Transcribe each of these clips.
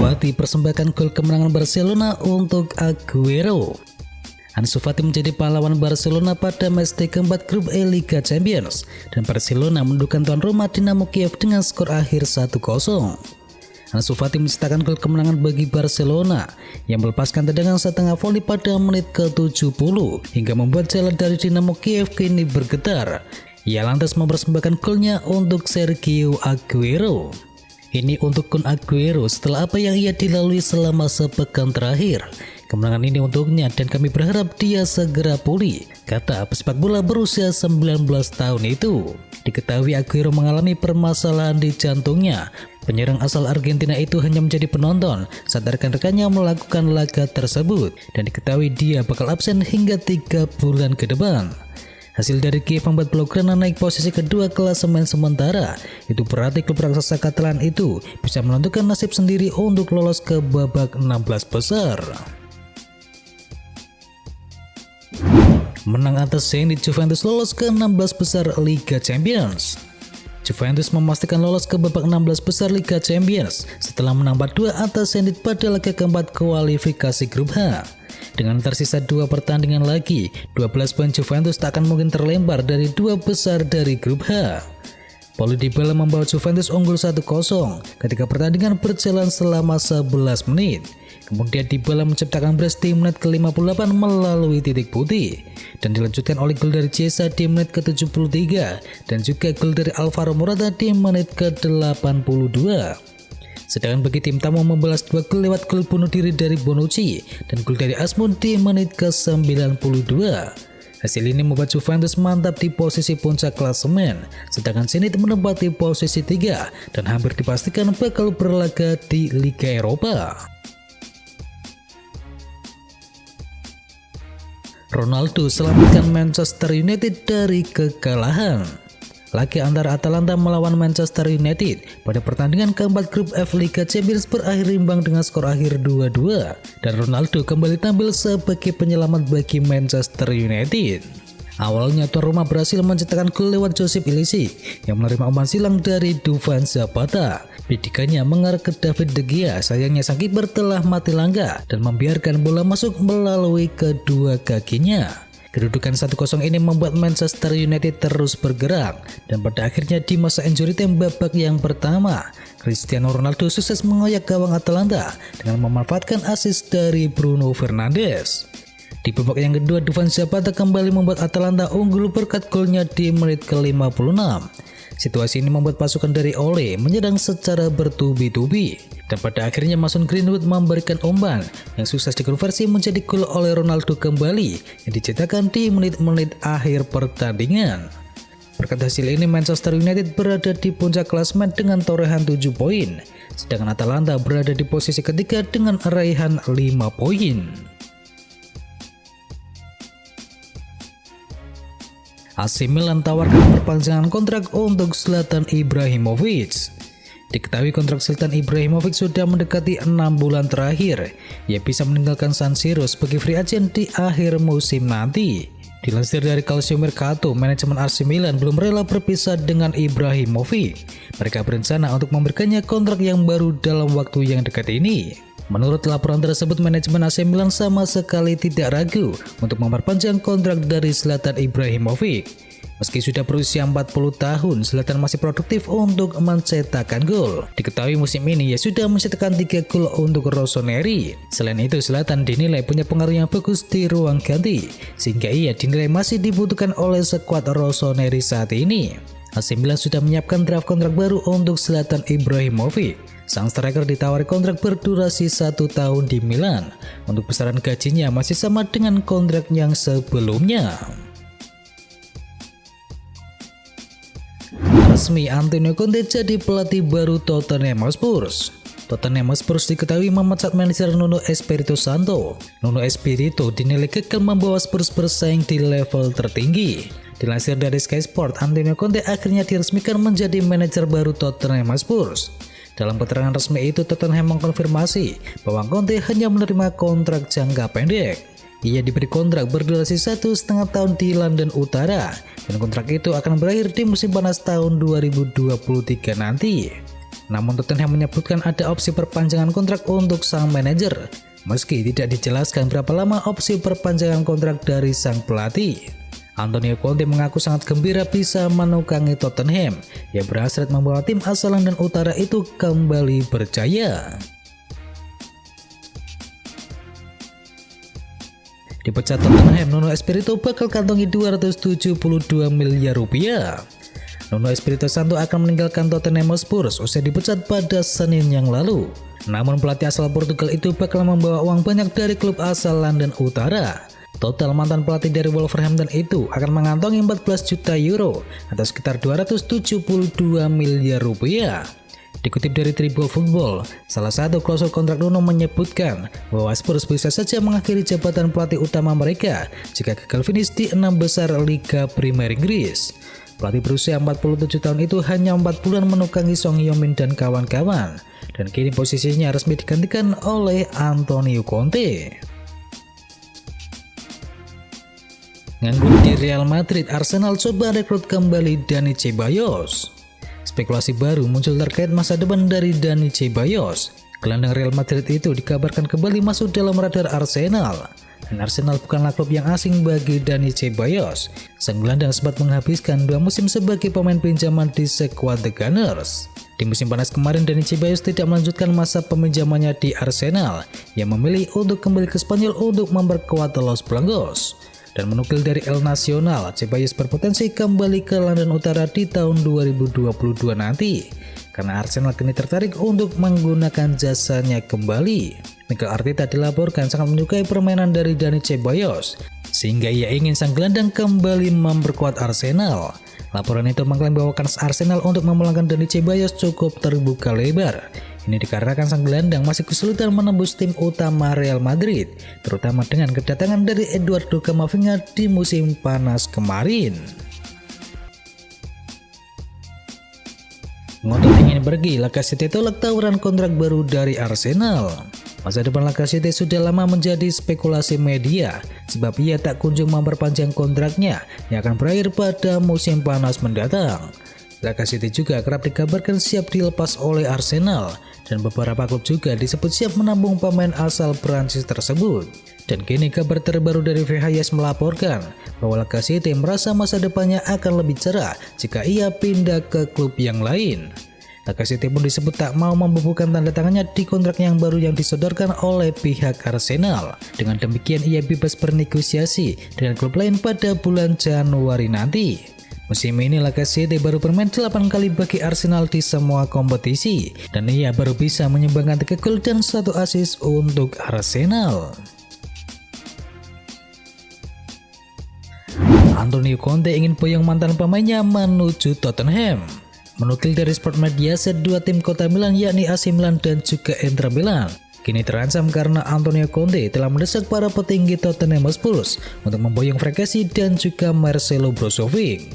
Fati persembahkan gol kemenangan Barcelona untuk Aguero. Ansu Fati menjadi pahlawan Barcelona pada matchday keempat grup E Liga Champions dan Barcelona menundukkan tuan rumah Dinamo Kiev dengan skor akhir 1-0. Ansu Fati mencetakkan gol kemenangan bagi Barcelona yang melepaskan tendangan setengah voli pada menit ke-70 hingga membuat jalan dari Dinamo Kiev kini bergetar. Ia lantas mempersembahkan golnya untuk Sergio Aguero. Ini untuk Kun Aguero setelah apa yang ia dilalui selama sepekan terakhir. Kemenangan ini untuknya dan kami berharap dia segera pulih, kata pesepak bola berusia 19 tahun itu. Diketahui Aguero mengalami permasalahan di jantungnya. Penyerang asal Argentina itu hanya menjadi penonton saat rekan-rekannya melakukan laga tersebut dan diketahui dia bakal absen hingga 3 bulan ke depan. Hasil dari Kiev membuat Blaugrana naik posisi kedua klasemen sementara. Itu berarti klub raksasa Catalan itu bisa menentukan nasib sendiri untuk lolos ke babak 16 besar. Menang atas Zenit, Juventus lolos ke 16 besar Liga Champions. Juventus memastikan lolos ke babak 16 besar Liga Champions setelah menang 4-2 atas Zenit pada laga keempat kualifikasi grup H. Dengan tersisa 2 pertandingan lagi, 12 poin Juventus tak akan mungkin terlempar dari 2 besar dari grup H. Paulo Dybala membawa Juventus unggul 1-0 ketika pertandingan berjalan selama 11 menit. Kemudian Dybala menciptakan brace di menit ke-58 melalui titik putih dan dilanjutkan oleh gol dari Chiesa di menit ke-73 dan juga gol dari Alvaro Morata di menit ke-82. Sedangkan bagi tim tamu membalas 2 gol lewat gol bunuh diri dari Bonucci dan gol dari Asmun di menit ke-92. Hasil ini membuat Juventus mantap di posisi puncak klasemen, sedangkan Zenit menempati posisi 3 dan hampir dipastikan bakal berlaga di Liga Eropa. Ronaldo selamatkan Manchester United dari kekalahan. Laga antara Atalanta melawan Manchester United pada pertandingan keempat grup F Liga Champions berakhir imbang dengan skor akhir 2-2 dan Ronaldo kembali tampil sebagai penyelamat bagi Manchester United. Awalnya tuan rumah berhasil menciptakan gol lewat Josip Ilicic yang menerima umpan silang dari Dufan Zapata. Bidikannya mengarah ke David De Gea, sayangnya sang kiper telah mati langka dan membiarkan bola masuk melalui kedua kakinya. Kedudukan 1-0 ini membuat Manchester United terus bergerak dan pada akhirnya di masa injury time babak yang pertama, Cristiano Ronaldo sukses mengoyak gawang Atalanta dengan memanfaatkan assist dari Bruno Fernandes. Di babak yang kedua, Dufan Zapata kembali membuat Atalanta unggul berkat golnya di menit ke-56. Situasi ini membuat pasukan dari Ole menyerang secara bertubi-tubi dan pada akhirnya Mason Greenwood memberikan umpan yang sukses dikonversi menjadi gol oleh Ronaldo kembali yang dicetakkan di menit-menit akhir pertandingan. Berkat hasil ini Manchester United berada di puncak klasemen dengan torehan 7 poin, sedangkan Atalanta berada di posisi ketiga dengan raihan 5 poin. AC Milan tawarkan perpanjangan kontrak untuk Zlatan Ibrahimovic. Diketahui kontrak Zlatan Ibrahimovic sudah mendekati 6 bulan terakhir. Ia bisa meninggalkan San Siro sebagai free agent di akhir musim nanti. Dilansir dari Calcio Mercato, manajemen AC Milan belum rela berpisah dengan Ibrahimovic. Mereka berencana untuk memberikannya kontrak yang baru dalam waktu yang dekat ini. Menurut laporan tersebut, manajemen AC Milan sama sekali tidak ragu untuk memperpanjang kontrak dari Zlatan Ibrahimovic. Meski sudah berusia 40 tahun, Zlatan masih produktif untuk mencetakkan gol. Diketahui musim ini ia sudah mencetakkan 3 gol untuk Rossoneri. Selain itu, Zlatan dinilai punya pengaruh yang bagus di ruang ganti, sehingga ia dinilai masih dibutuhkan oleh skuad Rossoneri saat ini. AC Milan sudah menyiapkan draft kontrak baru untuk Zlatan Ibrahimovic. Sang striker ditawari kontrak berdurasi 1 tahun di Milan. Untuk besaran gajinya masih sama dengan kontrak yang sebelumnya. Resmi, Antonio Conte jadi pelatih baru Tottenham Hotspur. Tottenham Hotspur diketahui memecat manajer Nuno Espirito Santo. Nuno Espirito dinilai gagal membawa Spurs bersaing di level tertinggi. Dilansir dari Sky Sport, Antonio Conte akhirnya diresmikan menjadi manajer baru Tottenham Hotspur. Dalam keterangan resmi itu, Tottenham mengkonfirmasi bahwa Conte hanya menerima kontrak jangka pendek. Ia diberi kontrak berdurasi 1,5 tahun di London Utara, dan kontrak itu akan berakhir di musim panas tahun 2023 nanti. Namun Tottenham menyebutkan ada opsi perpanjangan kontrak untuk sang manajer, meski tidak dijelaskan berapa lama opsi perpanjangan kontrak dari sang pelatih. Antonio Conte mengaku sangat gembira bisa menukangi Tottenham yang berhasil membawa tim asal London Utara itu kembali berjaya. Dipecat Tottenham, Nuno Espirito bakal kantongi 272 miliar rupiah. Nuno Espirito Santo akan meninggalkan Tottenham Hotspur usai dipecat pada Senin yang lalu. Namun pelatih asal Portugal itu bakal membawa uang banyak dari klub asal London Utara. Total mantan pelatih dari Wolverhampton itu akan mengantongi 14 juta euro atau sekitar 272 miliar rupiah. Dikutip dari Tribune Football, salah satu klausul kontrak Nuno menyebutkan bahwa Spurs bisa saja mengakhiri jabatan pelatih utama mereka jika gagal finish di 6 besar Liga Premier Inggris. Pelatih berusia 47 tahun itu hanya 4 bulan menukangi Son Heung-min dan kawan-kawan, dan kini posisinya resmi digantikan oleh Antonio Conte. Nganggur di Real Madrid, Arsenal coba rekrut kembali Dani Ceballos. Spekulasi baru muncul terkait masa depan dari Dani Ceballos. Gelandang Real Madrid itu dikabarkan kembali masuk dalam radar Arsenal. Dan Arsenal bukanlah klub yang asing bagi Dani Ceballos. Sang gelandang sempat menghabiskan 2 musim sebagai pemain pinjaman di skuad The Gunners. Di musim panas kemarin, Dani Ceballos tidak melanjutkan masa peminjamannya di Arsenal, yang memilih untuk kembali ke Spanyol untuk memperkuat Los Blancos. Dan menukil dari El Nacional, Ceballos berpotensi kembali ke London Utara di tahun 2022 nanti, karena Arsenal kini tertarik untuk menggunakan jasanya kembali. Mikel Arteta dilaporkan sangat menyukai permainan dari Dani Ceballos, sehingga ia ingin sang gelandang kembali memperkuat Arsenal. Laporan itu mengklaim bahwa kans Arsenal untuk memulangkan Dani Ceballos cukup terbuka lebar. Ini dikarenakan sang gelandang masih kesulitan menembus tim utama Real Madrid, terutama dengan kedatangan dari Eduardo Camavinga di musim panas kemarin. Ngotot ingin pergi, Lacazette tolak tawaran kontrak baru dari Arsenal. Masa depan Lacazette sudah lama menjadi spekulasi media, sebab ia tak kunjung memperpanjang kontraknya yang akan berakhir pada musim panas mendatang. Lacazette juga kerap dikabarkan siap dilepas oleh Arsenal, dan beberapa klub juga disebut siap menampung pemain asal Prancis tersebut. Dan kini kabar terbaru dari VHS melaporkan bahwa Lacazette merasa masa depannya akan lebih cerah jika ia pindah ke klub yang lain. Lacazette pun disebut tak mau membubuhkan tanda tangannya di kontrak yang baru yang disodorkan oleh pihak Arsenal. Dengan demikian ia bebas bernegosiasi dengan klub lain pada bulan Januari nanti. Musim ini Lacazette baru bermain 8 kali bagi Arsenal di semua kompetisi, dan ia baru bisa menyumbangkan 3 gol dan 1 assist untuk Arsenal. Antonio Conte ingin boyong mantan pemainnya menuju Tottenham. Menukil dari Sport Media, dua tim kota Milan yakni AC Milan dan juga Inter Milan kini terancam karena Antonio Conte telah mendesak para petinggi Tottenham Hotspur untuk memboyong Frank Kessie dan juga Marcelo Brozovic.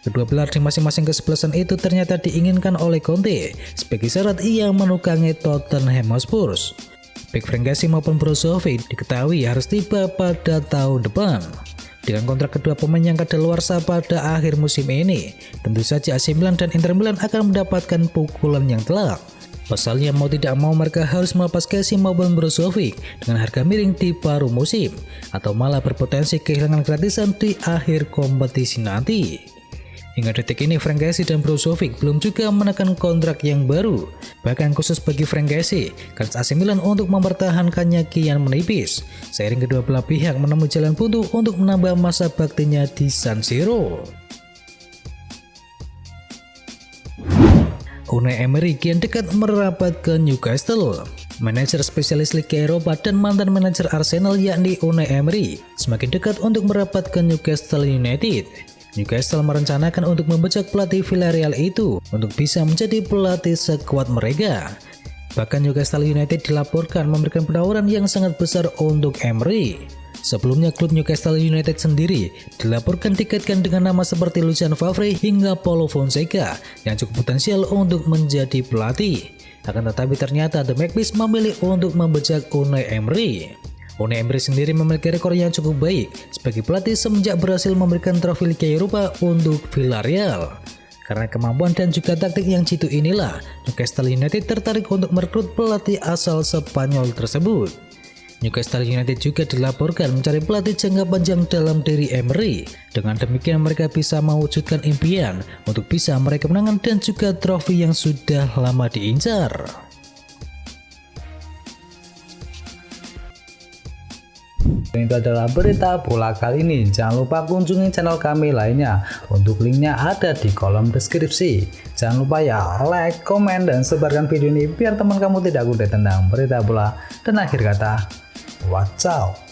Kedua pilar di masing-masing kesebelasan itu ternyata diinginkan oleh Conte sebagai syarat ia menukangi Tottenham Hotspur. Baik Frank Kessie maupun Brozovic diketahui harus tiba pada tahun depan. Dengan kontrak kedua pemain yang kadaluarsa pada akhir musim ini, tentu saja AC Milan dan Inter Milan akan mendapatkan pukulan yang telak. Pasalnya mau tidak mau mereka harus melepas Kessie maupun Brozovic dengan harga miring di paruh musim, atau malah berpotensi kehilangan gratisan di akhir kompetisi nanti. Hingga detik ini Frank Kessie dan Brozovic belum juga menekan kontrak yang baru. Bahkan khusus bagi Frank Kessie, kans AC Milan untuk mempertahankannya kian menipis, seiring kedua belah pihak menemui jalan buntu untuk menambah masa baktinya di San Siro. Unai Emery kian dekat merapat ke Newcastle. Manajer spesialis Liga Eropa dan mantan manajer Arsenal yakni Unai Emery semakin dekat untuk merapat ke Newcastle United. Newcastle merencanakan untuk membajak pelatih Villarreal itu untuk bisa menjadi pelatih skuad mereka. Bahkan Newcastle United dilaporkan memberikan penawaran yang sangat besar untuk Emery. Sebelumnya klub Newcastle United sendiri dilaporkan dikaitkan dengan nama seperti Lucien Favre hingga Paulo Fonseca yang cukup potensial untuk menjadi pelatih. Akan tetapi ternyata The Magpies memilih untuk membajak Unai Emery. Unai Emery sendiri memiliki rekor yang cukup baik sebagai pelatih semenjak berhasil memberikan trofi Liga Eropa untuk Villarreal. Karena kemampuan dan juga taktik yang jitu inilah, Newcastle United tertarik untuk merekrut pelatih asal Spanyol tersebut. Newcastle United juga dilaporkan mencari pelatih jangka panjang dalam Thierry Emery. Dengan demikian mereka bisa mewujudkan impian untuk bisa meraih kemenangan dan juga trofi yang sudah lama diincar. Itu adalah berita bola kali ini. Jangan lupa kunjungi channel kami lainnya. Untuk linknya ada di kolom deskripsi. Jangan lupa ya like, komen, dan sebarkan video ini biar teman kamu tidak kudet tentang berita bola. Dan akhir kata, watch out.